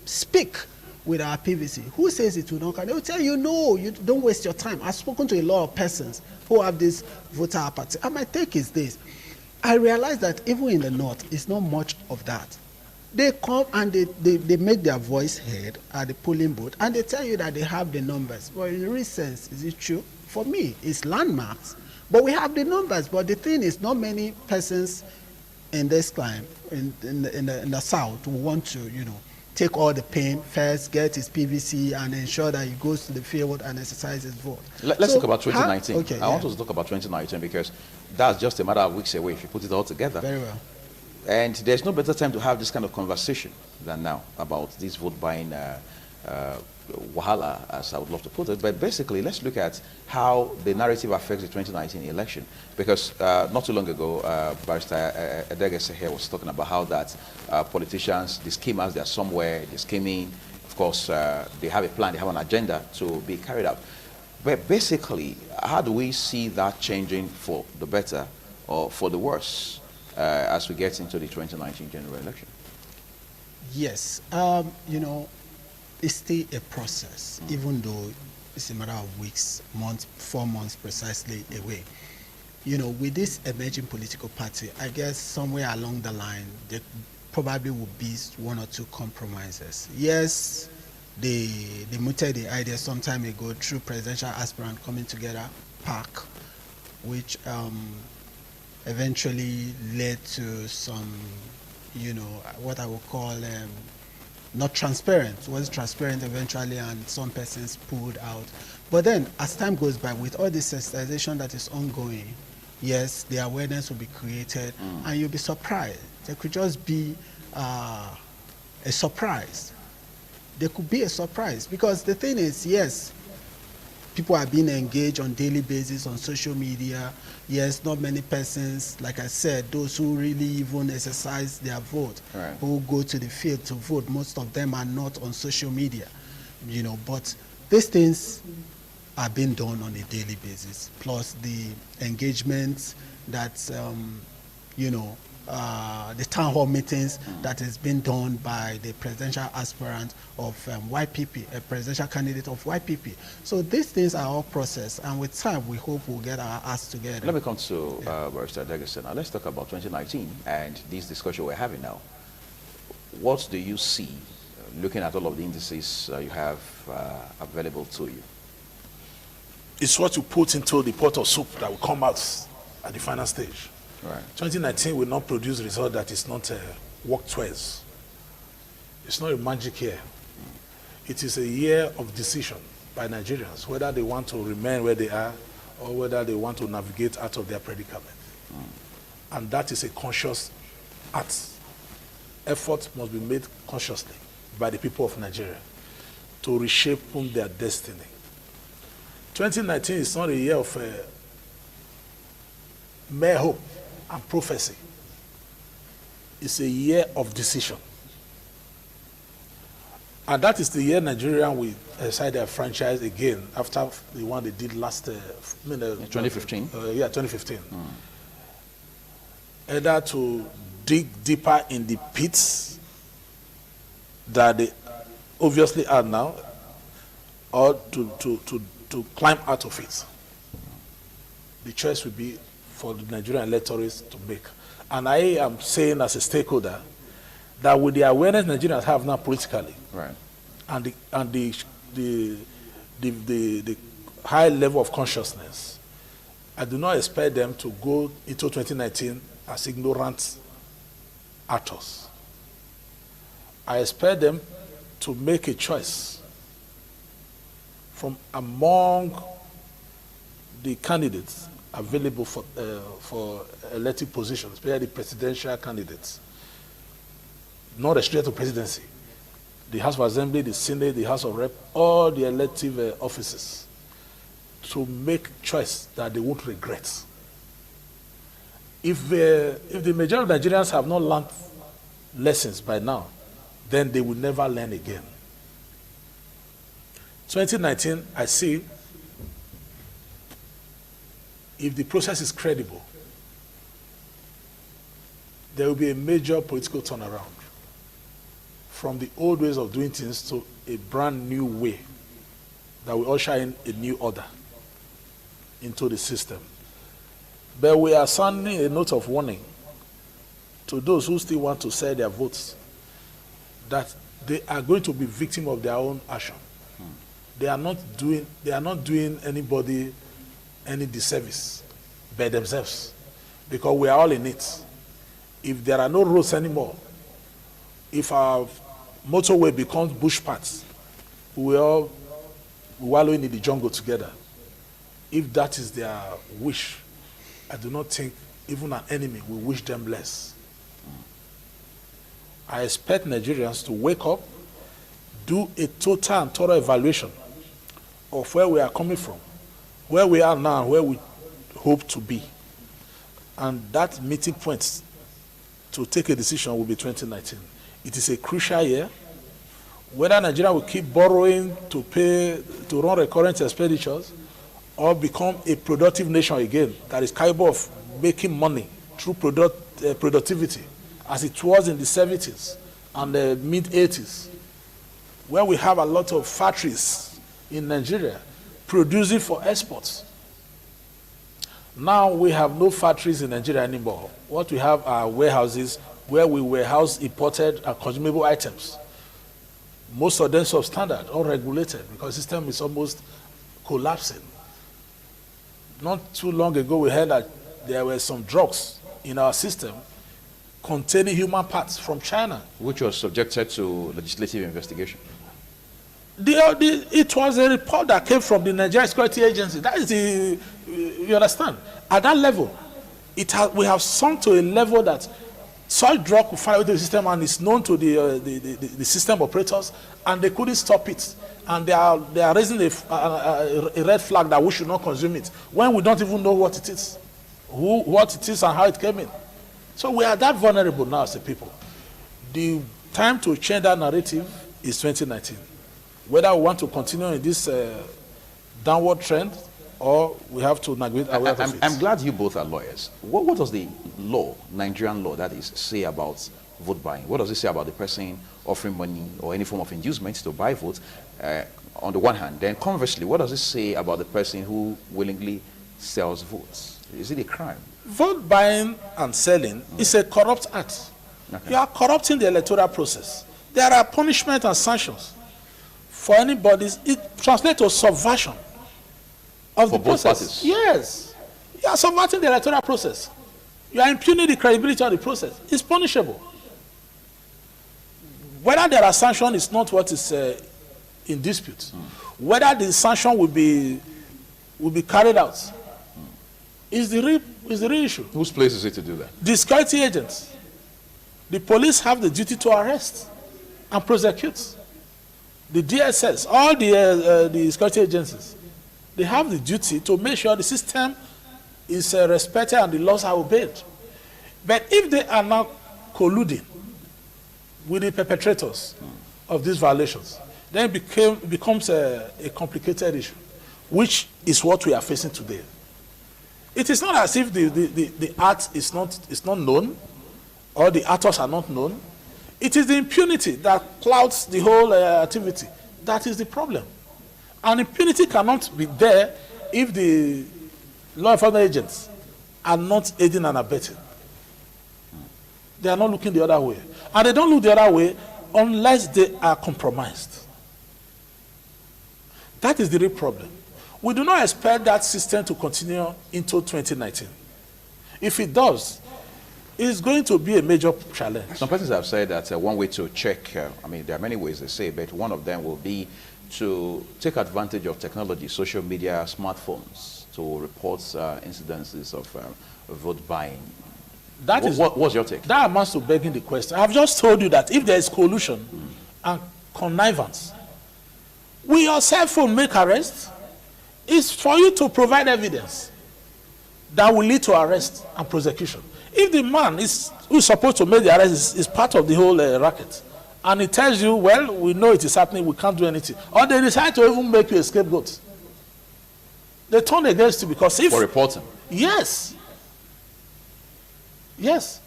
speak with our PVC. Who says it will not count? They will tell you, no, you don't waste your time. I've spoken to a lot of persons who have this voter apathy. And my take is this. I realize that even in the north, it's not much of that. They come and they make their voice heard at the polling booth, and they tell you that they have the numbers. Well, in real sense, is it true? For me, it's landmarks. But we have the numbers. But the thing is, not many persons in this climate, in the south, who want to, take all the pain first, get his PVC, and ensure that he goes to the field and exercises his vote. Let's talk about 2019. Okay, I want us to talk about 2019 because that's just a matter of weeks away if you put it all together. Very well. And there's no better time to have this kind of conversation than now about this vote buying wahala, as I would love to put it. But basically, let's look at how the narrative affects the 2019 election. Because not too long ago, Barrister Edegese here was talking about how that politicians, the schemers, they're somewhere, they're scheming. Of course, they have a plan, they have an agenda to be carried out. But basically, how do we see that changing for the better or for the worse as we get into the 2019 general election? Yes, it's still a process, even though it's a matter of weeks, months, 4 months precisely away. With this emerging political party, I guess somewhere along the line, there probably will be 1 or 2 compromises. Yes, they mooted the idea some time ago through presidential aspirant coming together, PAC, which eventually led to some, what I would call not transparent. It was transparent eventually, and some persons pulled out. But then, as time goes by, with all this sensitization that is ongoing, yes, the awareness will be created, and you'll be surprised. There could just be a surprise. There could be a surprise, because the thing is, yes, people are being engaged on daily basis on social media. Yes, not many persons, like I said, those who really even exercise their vote, Right. who go to the field to vote, most of them are not on social media, but these things are being done on a daily basis, plus the engagements that, the town hall meetings that is being done by the presidential aspirant of YPP, a presidential candidate of YPP. So these things are all processed, and with time, we hope we'll get our acts together. Let me come to Barrister Deggerson. Now, let's talk about 2019 and this discussion we're having now. What do you see, looking at all of the indices you have available to you? It's what you put into the pot of soup that will come out at the final stage. Right. 2019 will not produce a result that is not worked twice. It's not a magic year. It is a year of decision by Nigerians, whether they want to remain where they are or whether they want to navigate out of their predicament. And that is a conscious act. Effort must be made consciously by the people of Nigeria to reshape their destiny. 2019 is not a year of mere hope and prophecy. It's a year of decision. And that is the year Nigeria will decide their franchise again after the one they did last 2015? 2015. Either to dig deeper in the pits that they obviously are now, or to climb out of it. The choice will be for the Nigerian electorates to make. And I am saying as a stakeholder that with the awareness Nigerians have now politically, right, and the high level of consciousness, I do not expect them to go into 2019 as ignorant actors. I expect them to make a choice from among the candidates available for elected positions, especially the presidential candidates, not restricted to presidency, the House of Assembly, the Senate, the House of Rep, all the elective offices, to make choice that they won't regret. If the majority of Nigerians have not learned lessons by now, then they will never learn again. 2019, I see, if the process is credible, there will be a major political turnaround from the old ways of doing things to a brand new way that will usher in a new order into the system. But we are sounding a note of warning to those who still want to sell their votes that they are going to be victim of their own action. They are not doing anybody any disservice by themselves, because we are all in it. If there are no roads anymore, if our motorway becomes bush paths, we all wallowing in the jungle together. If that is their wish, I do not think even an enemy will wish them less. I expect Nigerians to wake up, do a total and thorough evaluation of where we are coming from, where we are now, where we hope to be. And that meeting point to take a decision will be 2019. It is a crucial year. Whether Nigeria will keep borrowing to run recurrent expenditures, or become a productive nation again that is capable of making money through productivity, as it was in the 70s and the mid-80s, where we have a lot of factories in Nigeria producing for exports. Now we have no factories in Nigeria anymore. What we have are warehouses where we warehouse imported and consumable items. Most of them substandard, unregulated, because the system is almost collapsing. Not too long ago, we heard that there were some drugs in our system containing human parts from China, which was subjected to legislative investigation. It was a report that came from the Nigerian Security Agency. That is you understand? At that level, we have sunk to a level that such drug will find out the system and is known to the system operators, and they couldn't stop it. And they are raising a red flag that we should not consume it, when we don't even know what it is, what it is and how it came in. So we are that vulnerable now as a people. The time to change that narrative is 2019. Whether we want to continue in this downward trend or we have to navigate our way out of it. I'm glad you both are lawyers. What does the law, Nigerian law that is, say about vote buying? What does it say about the person offering money or any form of inducement to buy votes on the one hand? Then conversely, what does it say about the person who willingly sells votes? Is it a crime? Vote buying and selling is a corrupt act. Okay. You are corrupting the electoral process. There are punishments and sanctions for anybody. It translates to subversion of For the both process. parties? Yes. You are subverting the electoral process. You are impugning the credibility of the process. It's punishable. Whether there are sanctions is not what is in dispute. Whether the sanction will be carried out is the real issue. Whose place is it to do that? The security agents. The police have the duty to arrest and prosecute. The DSS, all the security agencies, they have the duty to make sure the system is respected and the laws are obeyed. But if they are now colluding with the perpetrators of these violations, then it becomes a complicated issue, which is what we are facing today. It is not as if the act is not known, or the actors are not known. It is the impunity that clouds the whole activity. That is the problem. And impunity cannot be there if the law enforcement agents are not aiding and abetting. They are not looking the other way. And they don't look the other way unless they are compromised. That is the real problem. We do not expect that system to continue into 2019. If it does, it's going to be a major challenge. Some persons have said that one way to check, I mean, there are many ways they say, but one of them will be to take advantage of technology, social media, smartphones, to report incidences of vote buying. What's your take? That amounts to begging the question. I've just told you that if there is collusion and connivance, will your cell phone make arrest? It's for you to provide evidence that will lead to arrest and prosecution. If the man who is supposed to make the arrest is part of the whole racket, and he tells you, well, we know it is happening, we can't do anything, or they decide to even make you a scapegoat, they turn against you because if... For reporting. Yes. Yes.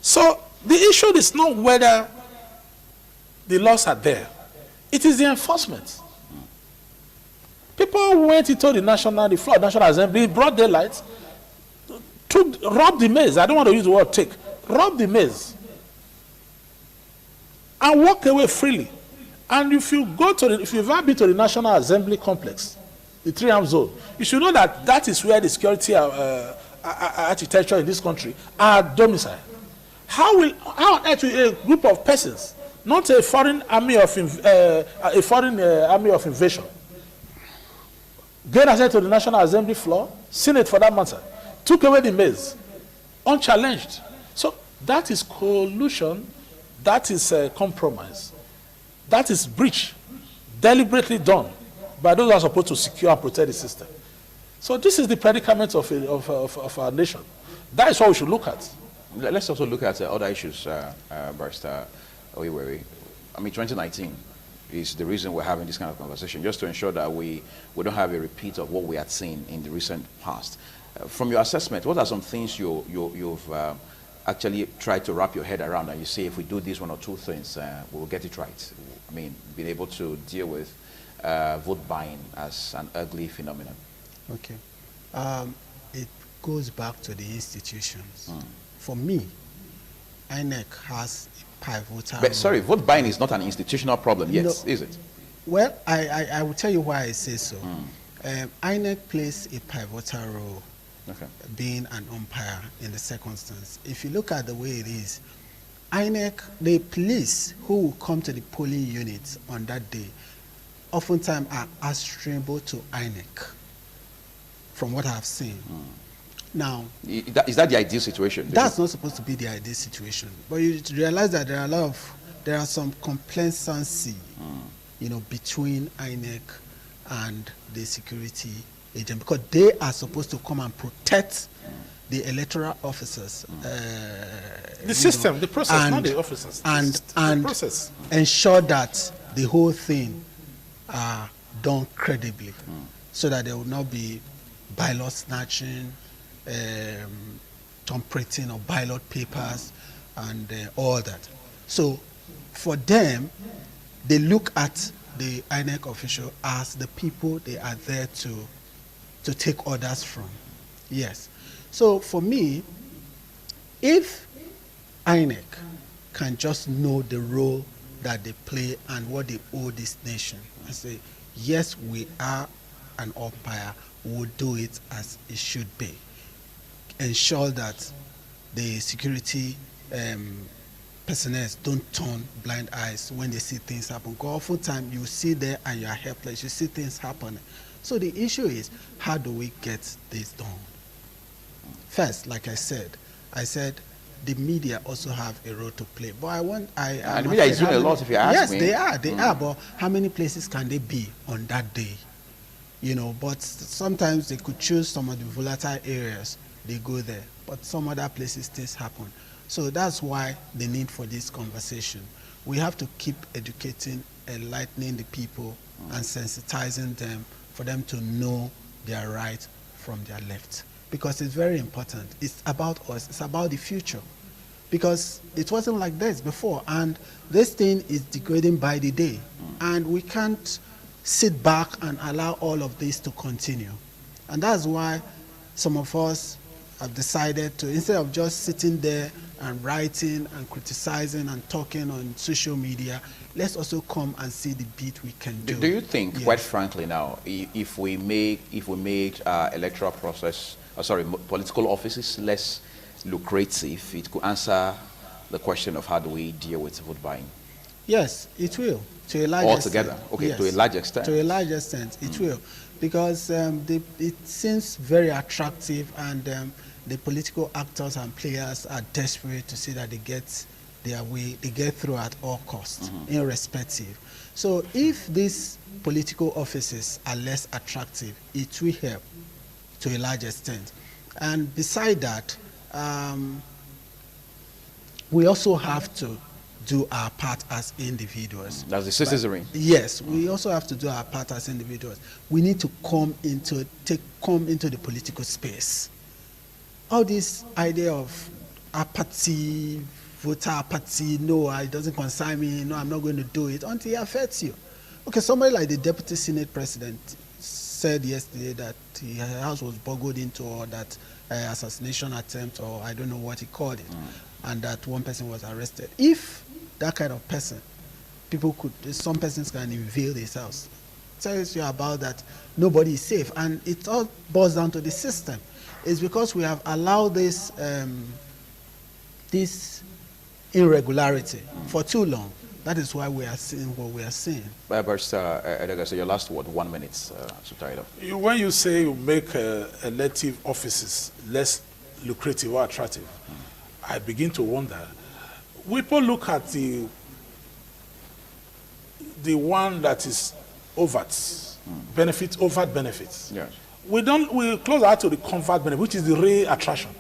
So the issue is not whether the laws are there. It is the enforcement. People went into the floor of National Assembly, broad daylight, robbed the maze. I don't want to use the word take. Robbed the maze. And walk away freely. And if you've ever been to the National Assembly complex, the 3-arm zone, you should know that that is where the security architecture in this country are domiciled. How on earth will a group of persons, not a foreign army of invasion, get access to the National Assembly floor, Senate for that matter, took away the maze, unchallenged? So that is collusion, that is compromise, that is breach, deliberately done by those who are supposed to secure and protect the system. So this is the predicament of our nation. That is what we should look at. Let's also look at other issues, Barrister Oiweri. I mean, 2019 is the reason we're having this kind of conversation, just to ensure that we don't have a repeat of what we had seen in the recent past. From your assessment, what are some things you've actually tried to wrap your head around, and you say, if we do these one or two things, we'll get it right? I mean, being able to deal with vote buying as an ugly phenomenon. Okay. It goes back to the institutions. For me, INEC has a pivotal role. But sorry, vote buying is not an institutional problem yet, is it? Well, I will tell you why I say so. INEC plays a pivotal role, being an umpire in the circumstance. If you look at the way it is, INEC, the police who will come to the polling units on that day, oftentimes are answerable to INEC, from what I've seen. Now, is that the ideal situation? That's not supposed to be the ideal situation. But you realize that there are some complacency, between INEC and the security agent, because they are supposed to come and protect the electoral officers. The system, the process, not the officers. And the process. Ensure that the whole thing are done credibly. so that there will not be ballot snatching, tampering of ballot papers, and all that. So for them, they look at the INEC official as the people they are there to take orders from. Yes. So for me, if INEC can just know the role that they play and what they owe this nation, and say, yes, we are an umpire, we will do it as it should be. Ensure that the security personnel don't turn blind eyes when they see things happen. Because oftentimes you see there and you are helpless, you see things happening. So the issue is, how do we get this done? First, like I said the media also have a role to play. But and the media is doing a lot, if you ask me. Yes, they are. But how many places can they be on that day? You know, but sometimes they could choose some of the volatile areas, they go there. But some other places things happen. So that's why the need for this conversation. We have to keep educating, enlightening the people, and sensitizing them for them to know their right from their left. Because it's very important. It's about us. It's about the future. Because it wasn't like this before. And this thing is degrading by the day. And we can't sit back and allow all of this to continue. And that's why some of us have decided to, instead of just sitting there and writing and criticizing and talking on social media, let's also come and see the bit we can do. Do you think, quite frankly now, if we made electoral process, political offices less lucrative, it could answer the question of how do we deal with vote buying? Yes, it will, to a large altogether. extent. Okay, yes. To a large extent. To a large extent, it will, because it seems very attractive, and the political actors and players are desperate to see that they get their way, they get through at all costs, irrespective. So if these political offices are less attractive, it will help to a large extent. And beside that, we also have to do our part as individuals. That's the citizenry. Yes, we also have to do our part as individuals. We need to come into the political space. All this idea of apathy, voter apathy, no, it doesn't concern me, no, I'm not going to do it, until it affects you. Okay, somebody like the Deputy Senate President said yesterday that his house was burgled into, or that assassination attempt, or I don't know what he called it, and that one person was arrested. If that kind of person, some persons can invade his house, tells you about that nobody is safe, and it all boils down to the system. It's because we have allowed this irregularity for too long. That is why we are seeing what we are seeing. Barrister, so your last word, 1 minute to tie it up. When you say you make elective offices less lucrative or attractive, I begin to wonder. People look at the one that is overt benefits. Yes. We close out to the covert benefit, which is the real attraction.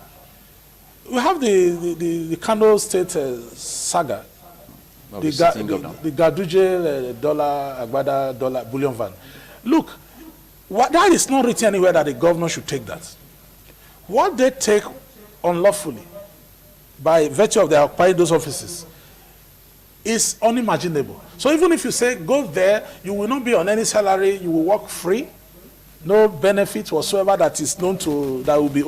We have the Kano State saga. The Gaduje dollar, Agbada dollar, bullion van. Look, that is not written anywhere that the governor should take that. What they take unlawfully, by virtue of their occupying those offices, is unimaginable. So even if you say go there, you will not be on any salary, you will work free, no benefit whatsoever that is known to that will be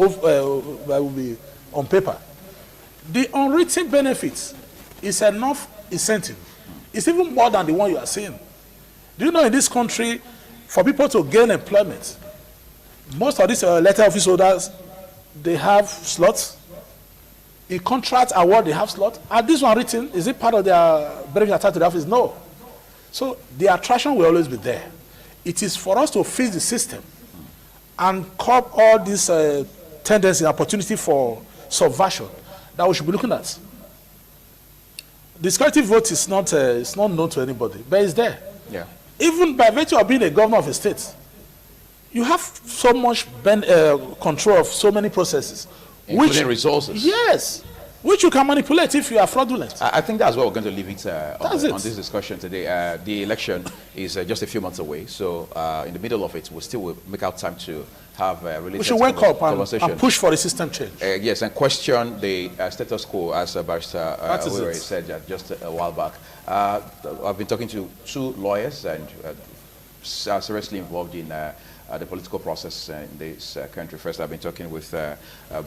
on paper. The unwritten benefits is enough incentive. It's even more than the one you are seeing. Do you know in this country, for people to gain employment, most of these elected office holders, they have slots. In contract award, they have slots. Are this one written? Is it part of their benefit attached to the office? No. So the attraction will always be there. It is for us to fix the system and curb all these tendencies and opportunity for subversion that we should be looking at. The security vote is not known to anybody, but it's there. Yeah. Even by virtue of being a governor of a state, you have so much control of so many processes. Including resources. Yes. which you can manipulate if you are fraudulent. I think that's what we're going to leave it, on it. this discussion today. The election is just a few months away, so in the middle of it, we still will make out time to have related We should wake up conversation. and push for a system change. Yes, and question the status quo, as Barrister Owerri said just a while back. I've been talking to 2 lawyers and are seriously involved in the political process in this country. First, I've been talking with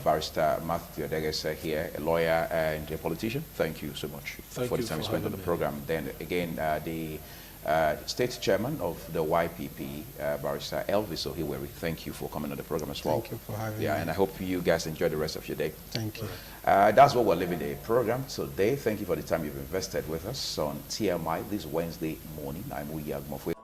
Barrister Matthew Odegese here, a lawyer and a politician. Thank you so much for the time you spent on the program. Then again, the State Chairman of the YPP, Barrister Elvis Ohiweri. Thank you for coming on the program as well. Thank you for having me. And I hope you guys enjoy the rest of your day. Thank you. That's what we're leaving the program today. Thank you for the time you've invested with us on TMI this Wednesday morning. I'm Uyi Agmofwe.